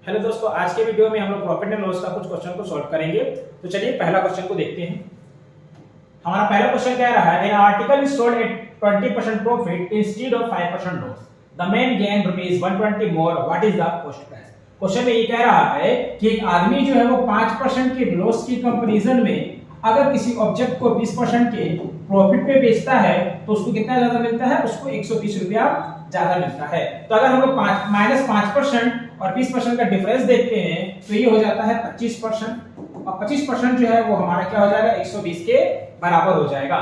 Hello दोस्तों, आज के वीडियो में हम लोग प्रॉफिट एंड लॉस का कुछ क्वेश्चन को सॉल्व करेंगे। तो चलिए पहला क्वेश्चन को देखते हैं। हमारा पहला क्वेश्चन कह रहा है, an article is sold eight 20% profit instead of 5% loss. The man gain ₹120 more, what is the cost price. Question में ये कह रहा है कि एक आदमी जो है वो 5% के लॉस की कंपैरिजन में अगर किसी ऑब्जेक्ट को 20% के प्रॉफिट पे बेचता है तो उसको कितना ज्यादा मिलता है, उसको 120 रुपया ज्यादा मिलता है। तो अगर हम लोग -5% और 20% का डिफरेंस देखते हैं तो ये हो जाता है 25%, और 25% जो है वो हमारा क्या हो जाएगा, 120 के बराबर हो जाएगा।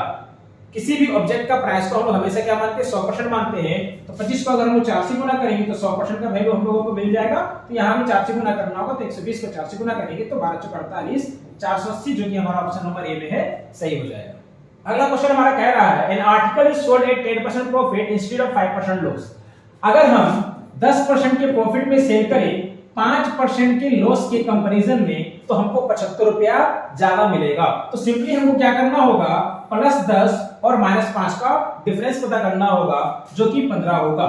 किसी भी ऑब्जेक्ट का प्राइस को हम लोग हमेशा क्या मानते हैं, 100% मानते हैं। तो 25 को अगर हम लोग 4 से गुना करेंगे तो 100% का वैल्यू हम लोगों को मिल जाएगा। तो यहाँ भी 4 से गुना करना होगा, तो 120 को 4 से गुना करेंगे तो 12 × 48 480, जो कि हमारा ऑप्शन नंबर ए में है, सही हो जाएगा। अगला क्वेश्चन हमारा कह रहा है, an article is sold eight 10% profit instead of 5% loss. अगर हम 10% के प्रॉफिट में सेल करें 5% के लॉस के कंपैरिजन में तो हमको 75 रुपया ज्यादा मिलेगा। तो सिंपली हमको क्या करना होगा, +10 और -5 का डिफरेंस पता करना होगा, जो कि 15 होगा।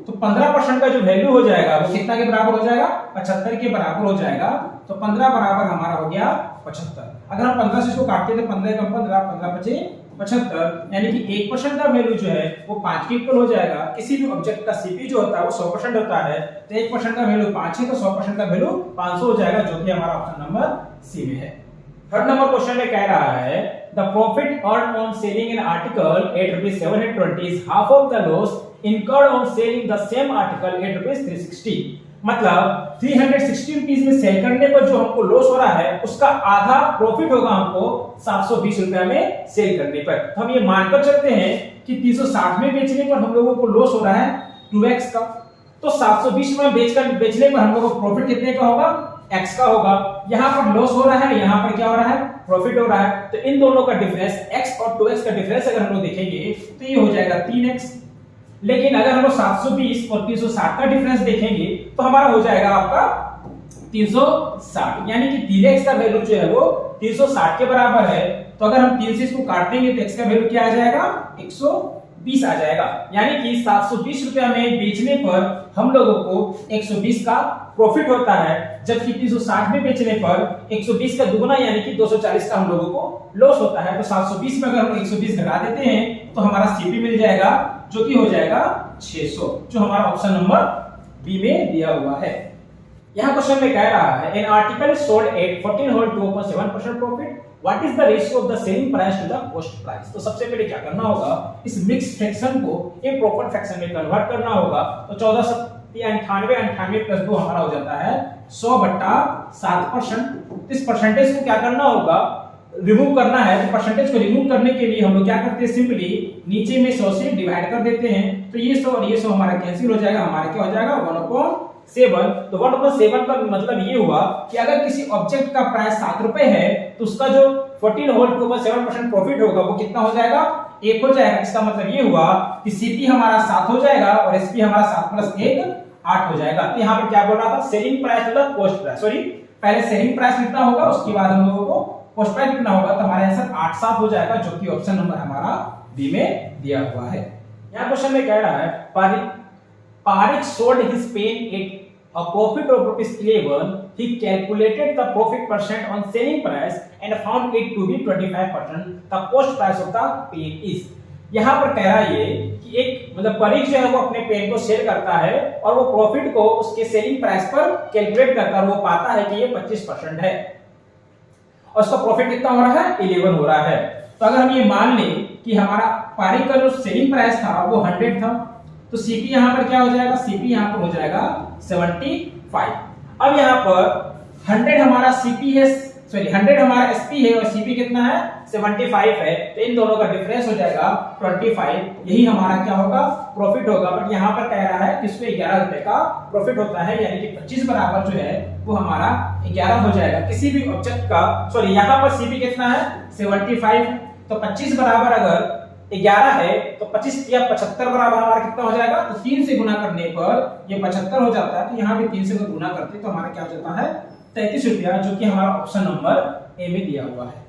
तो 15% का जो वैल्यू हो जाएगा वो कितना के बराबर हो जाएगा, 75 के बराबर हो जाएगा। तो 15 बराबर हमारा हो गया 75। अगर हम 15 से इसको काटते हैं तो 15 कम 15, 15 × 5 75, यानी कि 1% का वैल्यू जो है वो 5 के इक्वल हो जाएगा। किसी भी ऑब्जेक्ट का सीपी जो होता है वो 100% होता है, तो 1% का वैल्यू 5 है, तो 100% का वैल्यू 500 हो जाएगा, जो कि हमारा ऑप्शन नंबर सी में है। थर्ड नंबर क्वेश्चन में कह रहा है, the profit earned on selling an article at ₹720 is half of the loss incurred on selling the same article at ₹360। मतलब 360 रुपीज में सेल करने पर जो हमको लॉस हो रहा है उसका आधा प्रॉफिट होगा हमको 720 रुपया में सेल करने पर। तो हम ये मानकर चलते हैं कि 360 में बेचने पर हम लोगों को लॉस हो रहा है 2x का, तो 720 में बेचने पर हम लोगों को प्रॉफिट कितने का होगा, x का होगा। यहाँ पर लॉस हो रहा है, यहाँ पर क्या हो रहा है, प्रॉफिट हो रहा है। तो इन दोनों का डिफरेंस x और 2x का डिफरेंस अगर हम लोग देखेंगे तो ये हो जाएगा 3x। लेकिन अगर हम लोग 720 और 360 का डिफरेंस देखेंगे तो हमारा हो जाएगा आपका 360, यानी कि 3x का वैल्यू जो है वो 360 के बराबर है। तो अगर हम 3 से इसको काटेंगे तो x का वैल्यू क्या आ जाएगा, 120 आ जाएगा। यानी कि 720 रुपया में बेचने पर हम लोगों को 120 का प्रॉफिट होता है, जबकि 360 में बेचने पर 120 का दुगना यानी कि 240 का हम लोगों को लॉस होता है। तो 720 में अगर हम 120 घटा देते हैं तो हमारा सीपी मिल जाएगा, जो कि हो जाएगा 600, जो हमारा ऑप्शन नंबर बी में दिया हुआ है। यहाँ क्वेश्चन में कह रहा है, an article is sold at 14.2% profit, what is the ratio of the selling price to the cost price. तो सबसे पहले क्या करना होगा, इस मिक्स फ्रैक्शन को एक प्रॉपर फ्रैक्शन में कन्वर्ट करना होगा। तो 1498 98 + 2 हमारा हो जाता है 100/7%। इस परसेंटेज को क्या करना होगा, रिमूव करना है। तो परसेंटेज को रिमूव करने के लिए हम लोग क्या करते हैं, सिंपली नीचे में 100 से डिवाइड कर देते हैं। तो ये 100 और ये 100 हमारा कैंसिल हो जाएगा, हमारा क्या हो जाएगा 1/7। तो 1/7 का मतलब ये हुआ कि अगर किसी ऑब्जेक्ट का प्राइस 7 रुपए है तो उसका जो 14.2% प्रॉफिट होगा वो कितना हो जाएगा, 1 हो जाएगा। इसका मतलब ये हुआ कि सीपी हमारा 7 हो जाएगा और एसपी हमारा 7 + 1 8 हो जाएगा। तो यहाँ पर क्या बोल रहा था, selling price to the cost price, sorry पहले सेलिंग प्राइस कितना होगा उसके बाद हम लोगों को कॉस्ट प्राइस कितना होगा। तो हमारा आंसर 8 7 हो जाएगा, जो कि ऑप्शन नंबर हमारा बी में दिया हुआ है। यहाँ क्वेश्चन में कह रहा है, Parik sold his pen at a profit of ₹11, he calculated the profit percent on selling price and found it to be 25%. The cost price of the pen is। यहाँ पर कह रहा है ये कि एक मतलब परीक जो है वो अपने पेन को सेल करता है और वो प्रॉफिट को उसके सेलिंग प्राइस पर कैलकुलेट करता है, वो पाता है कि ये 25% है और उसका प्रॉफिट कितना हो रहा है, 11 हो रहा है। तो अगर हम ये मान लें कि हमारा पारिक का जो सेलिंग प्राइस था वो 100 था, तो सीपी यहाँ पर क्या हो जाएगा, सीपी यहाँ पर हो जाएगा 75। अब यहाँ पर 100 हमारा सीपी है, सॉरी 100 हमारा एसपी है और सीपी कितना है 75 है। तो इन दोनों का डिफरेंस हो जाएगा 25, यही हमारा क्या होगा, प्रॉफिट होगा। बट यहाँ पर कह रहा है कि इसमें 11 रुपए का प्रॉफिट होता है, यानी कि 25 बराबर जो है वो हमारा 11 हो जाएगा। किसी भी ऑब्जेक्ट का, सॉरी यहाँ पर सीपी कितना है 75, तो 25 बराबर अगर 11 है तो 25 या 75 बराबर हमारा कितना हो जाएगा, तो 3 से गुना करने पर ये 75 हो जाता है। तो यहाँ पे 3 से गुना करते तो हमारा क्या हो जाता है 33 रुपया, जो कि हमारा ऑप्शन नंबर ए में दिया हुआ है।